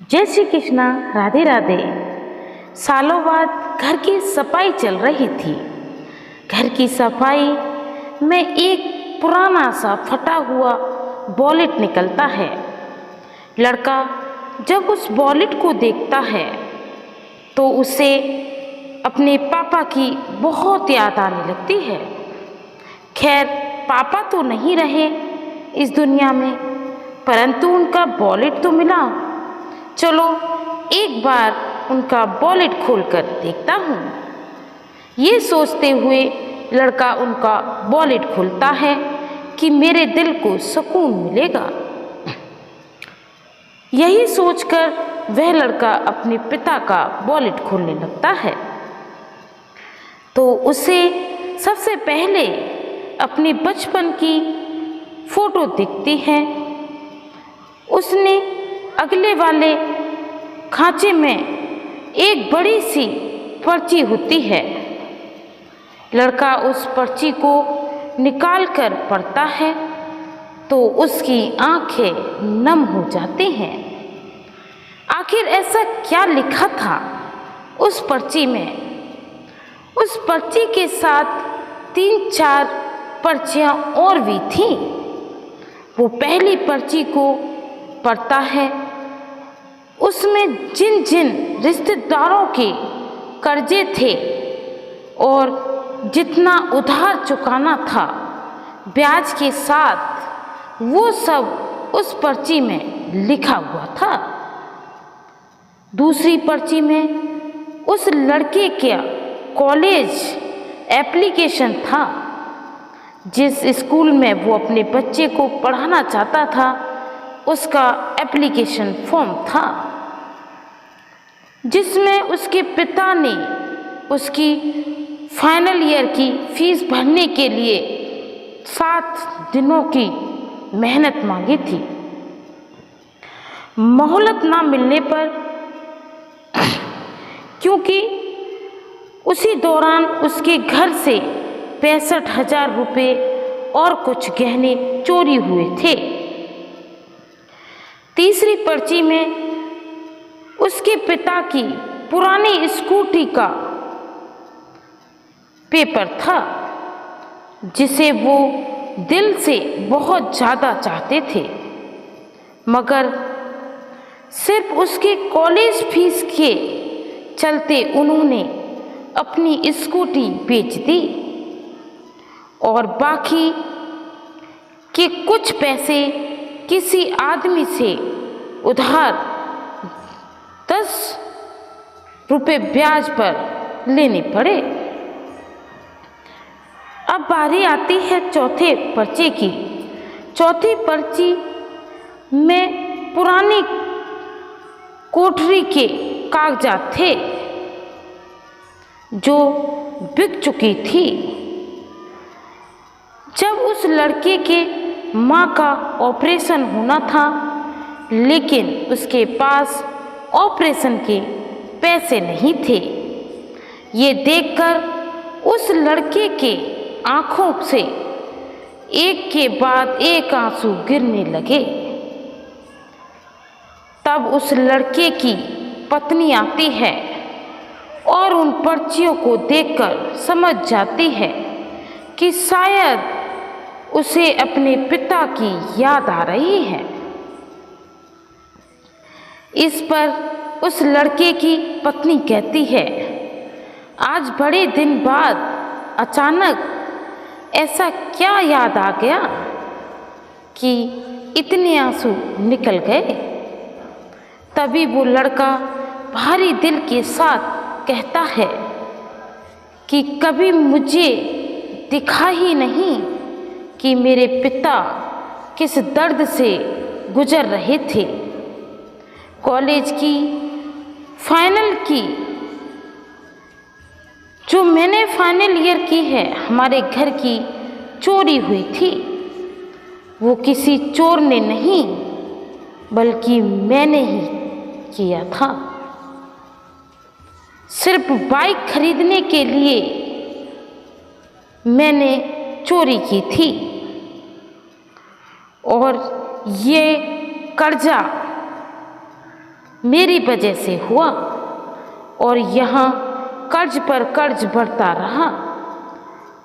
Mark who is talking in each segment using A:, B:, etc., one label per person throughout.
A: जय श्री कृष्णा। राधे राधे। सालों बाद घर की सफाई चल रही थी। घर की सफाई में एक पुराना सा फटा हुआ वॉलेट निकलता है। लड़का जब उस वॉलेट को देखता है तो उसे अपने पापा की बहुत याद आने लगती है। खैर, पापा तो नहीं रहे इस दुनिया में, परंतु उनका वॉलेट तो मिला। चलो एक बार उनका वॉलेट खोलकर देखता हूँ। ये सोचते हुए लड़का उनका वॉलेट खोलता है कि मेरे दिल को सुकून मिलेगा। यही सोचकर वह लड़का अपने पिता का वॉलेट खोलने लगता है तो उसे सबसे पहले अपने बचपन की फोटो दिखती है। उसने अगले वाले खांचे में एक बड़ी सी पर्ची होती है। लड़का उस पर्ची को निकाल कर पढ़ता है तो उसकी आंखें नम हो जाती हैं। आखिर ऐसा क्या लिखा था उस पर्ची में? उस पर्ची के साथ 3-4 पर्चियां और भी थीं। वो पहली पर्ची को पढ़ता है। उसमें जिन जिन रिश्तेदारों के कर्जे थे और जितना उधार चुकाना था ब्याज के साथ, वो सब उस पर्ची में लिखा हुआ था। दूसरी पर्ची में उस लड़के का कॉलेज एप्लीकेशन था। जिस स्कूल में वो अपने बच्चे को पढ़ाना चाहता था उसका एप्लीकेशन फॉर्म था, जिसमें उसके पिता ने उसकी फाइनल ईयर की फीस भरने के लिए 7 दिनों की मेहनत मांगी थी। मोहलत ना मिलने पर, क्योंकि उसी दौरान उसके घर से 65,000 रुपये और कुछ गहने चोरी हुए थे। तीसरी पर्ची में उसके पिता की पुरानी स्कूटी का पेपर था, जिसे वो दिल से बहुत ज़्यादा चाहते थे, मगर सिर्फ उसके कॉलेज फीस के चलते उन्होंने अपनी स्कूटी बेच दी और बाकी के कुछ पैसे किसी आदमी से उधार 10 रुपये ब्याज पर लेने पड़े। अब बारी आती है चौथे पर्चे की। चौथी पर्ची में पुरानी कोठरी के कागजात थे जो बिक चुकी थी। जब उस लड़के के माँ का ऑपरेशन होना था, लेकिन उसके पास ऑपरेशन के पैसे नहीं थे। ये देखकर उस लड़के के आँखों से एक के बाद एक आंसू गिरने लगे। तब उस लड़के की पत्नी आती है और उन पर्चियों को देखकर समझ जाती है कि शायद उसे अपने पिता की याद आ रही है। इस पर उस लड़के की पत्नी कहती है, आज बड़े दिन बाद अचानक ऐसा क्या याद आ गया कि इतने आंसू निकल गए? तभी वो लड़का भारी दिल के साथ कहता है कि कभी मुझे दिखा ही नहीं कि मेरे पिता किस दर्द से गुजर रहे थे। कॉलेज की फाइनल की जो मैंने फाइनल ईयर की है, हमारे घर की चोरी हुई थी। वो किसी चोर ने नहीं बल्कि मैंने ही किया था। सिर्फ बाइक खरीदने के लिए मैंने चोरी की थी और ये कर्जा मेरी वजह से हुआ और यहाँ कर्ज पर कर्ज बढ़ता रहा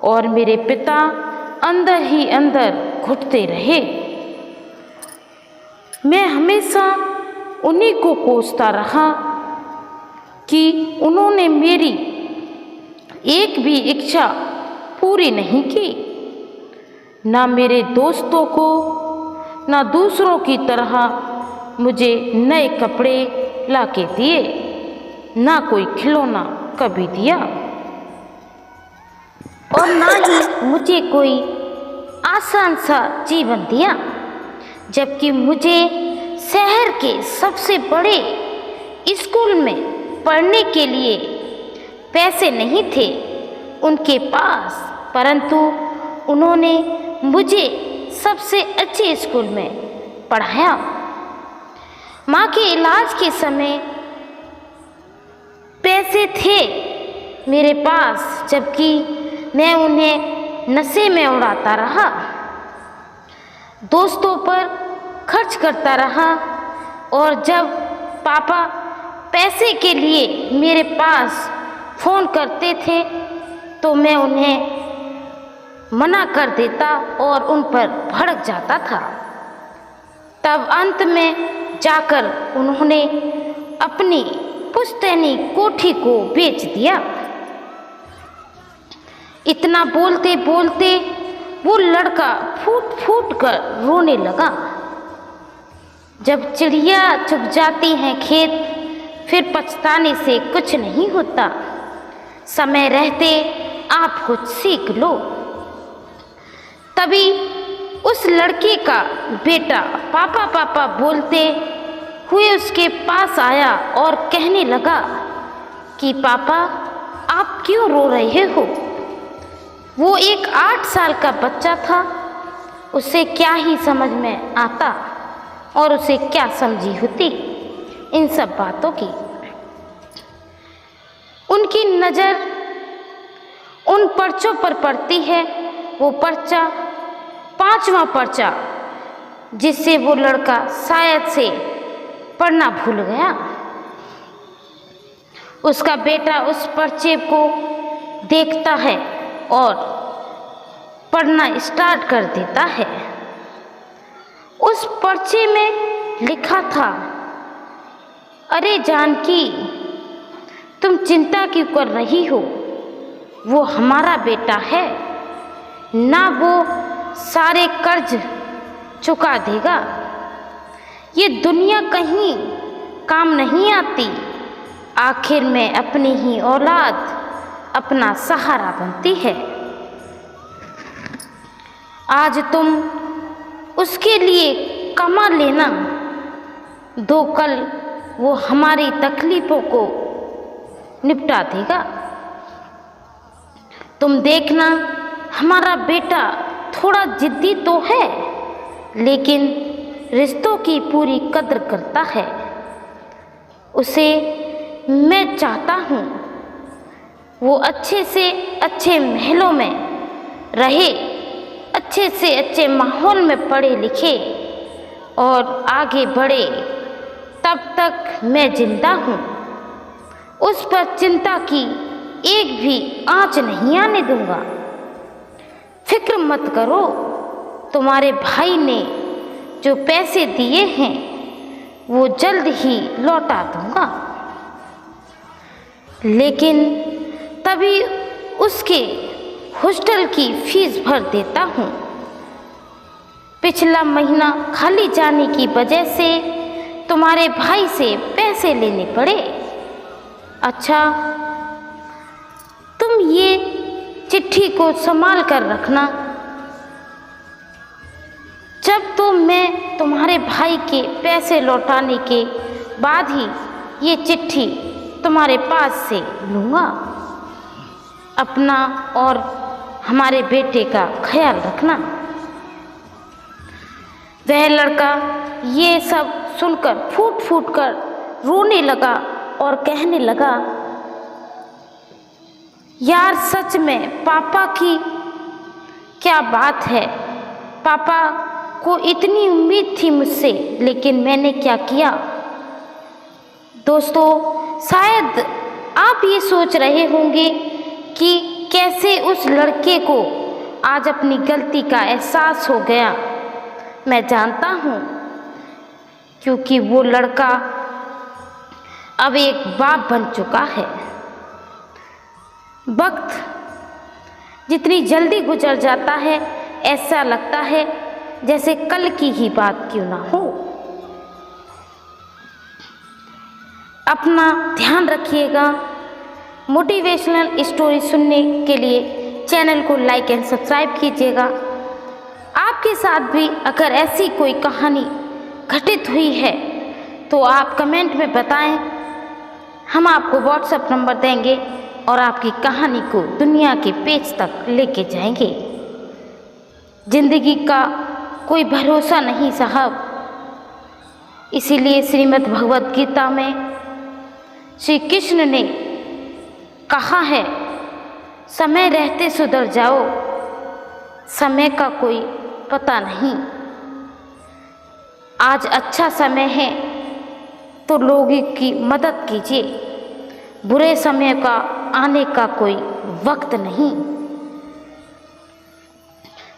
A: और मेरे पिता अंदर ही अंदर घुटते रहे। मैं हमेशा उन्हीं को कोसता रहा कि उन्होंने मेरी एक भी इच्छा पूरी नहीं की, ना मेरे दोस्तों को, ना दूसरों की तरह मुझे नए कपड़े लाके दिए, ना कोई खिलौना कभी दिया और ना ही मुझे कोई आसान सा जीवन दिया। जबकि मुझे शहर के सबसे बड़े स्कूल में पढ़ने के लिए पैसे नहीं थे उनके पास, परंतु उन्होंने मुझे सबसे अच्छे स्कूल में पढ़ाया। माँ के इलाज के समय पैसे थे मेरे पास, जबकि मैं उन्हें नशे में उड़ाता रहा, दोस्तों पर खर्च करता रहा और जब पापा पैसे के लिए मेरे पास फ़ोन करते थे तो मैं उन्हें मना कर देता और उन पर भड़क जाता था। तब अंत में जाकर उन्होंने अपनी पुश्तैनी कोठी को बेच दिया। इतना बोलते बोलते वो लड़का फूट फूट कर रोने लगा। जब चिड़िया चुग जाती हैं खेत, फिर पछताने से कुछ नहीं होता। समय रहते आप कुछ सीख लो। तभी उस लड़के का बेटा पापा पापा बोलते हुए उसके पास आया और कहने लगा कि पापा आप क्यों रो रहे हो। वो एक 8 साल का बच्चा था, उसे क्या ही समझ में आता और उसे क्या समझी होती इन सब बातों की। उनकी नज़र उन पर्चों पर पड़ती है, वो पर्चा 5वां पर्चा जिससे वो लड़का शायद से पढ़ना भूल गया। उसका बेटा उस पर्चे को देखता है और पढ़ना स्टार्ट कर देता है। उस पर्चे में लिखा था, अरे जानकी तुम चिंता क्यों कर रही हो, वो हमारा बेटा है ना, वो सारे कर्ज चुका देगा। ये दुनिया कहीं काम नहीं आती, आखिर में अपनी ही औलाद अपना सहारा बनती है। आज तुम उसके लिए कमा लेना, दो कल वो हमारी तकलीफ़ों को निपटा देगा। तुम देखना हमारा बेटा थोड़ा जिद्दी तो है, लेकिन रिश्तों की पूरी कद्र करता है। उसे मैं चाहता हूँ वो अच्छे से अच्छे महलों में रहे, अच्छे से अच्छे माहौल में पढ़े लिखे और आगे बढ़े। तब तक मैं जिंदा हूँ, उस पर चिंता की एक भी आंच नहीं आने दूंगा। फिक्र मत करो, तुम्हारे भाई ने जो पैसे दिए हैं वो जल्द ही लौटा दूंगा। लेकिन तभी उसके हॉस्टल की फीस भर देता हूँ। पिछला महीना खाली जाने की वजह से तुम्हारे भाई से पैसे लेने पड़े। अच्छा, तुम ये चिट्ठी को संभाल कर रखना। जब तो मैं तुम्हारे भाई के पैसे लौटाने के बाद ही ये चिट्ठी तुम्हारे पास से लूँगा। अपना और हमारे बेटे का ख्याल रखना। वह लड़का ये सब सुनकर फूट फूट कर रोने लगा और कहने लगा, यार सच में पापा की क्या बात है। पापा को इतनी उम्मीद थी मुझसे, लेकिन मैंने क्या किया। दोस्तों, शायद आप ये सोच रहे होंगे कि कैसे उस लड़के को आज अपनी गलती का एहसास हो गया। मैं जानता हूँ, क्योंकि वो लड़का अब एक बाप बन चुका है। वक्त जितनी जल्दी गुजर जाता है, ऐसा लगता है जैसे कल की ही बात क्यों ना हो। अपना ध्यान रखिएगा। मोटिवेशनल स्टोरी सुनने के लिए चैनल को लाइक एंड सब्सक्राइब कीजिएगा। आपके साथ भी अगर ऐसी कोई कहानी घटित हुई है तो आप कमेंट में बताएं। हम आपको व्हाट्सएप नंबर देंगे और आपकी कहानी को दुनिया के पेज तक लेके जाएंगे। जिंदगी का कोई भरोसा नहीं साहब, इसीलिए श्रीमद् भगवत गीता में श्री कृष्ण ने कहा है, समय रहते सुधर जाओ, समय का कोई पता नहीं। आज अच्छा समय है तो लोगों की मदद कीजिए, बुरे समय का आने का कोई वक्त नहीं।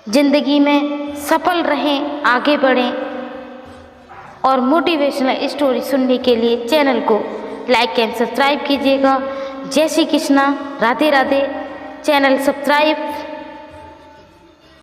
A: जिंदगी में सफल रहें, आगे बढ़ें और मोटिवेशनल स्टोरी सुनने के लिए चैनल को लाइक एंड सब्सक्राइब कीजिएगा। जय श्री कृष्णा, राधे राधे। Channel subscribe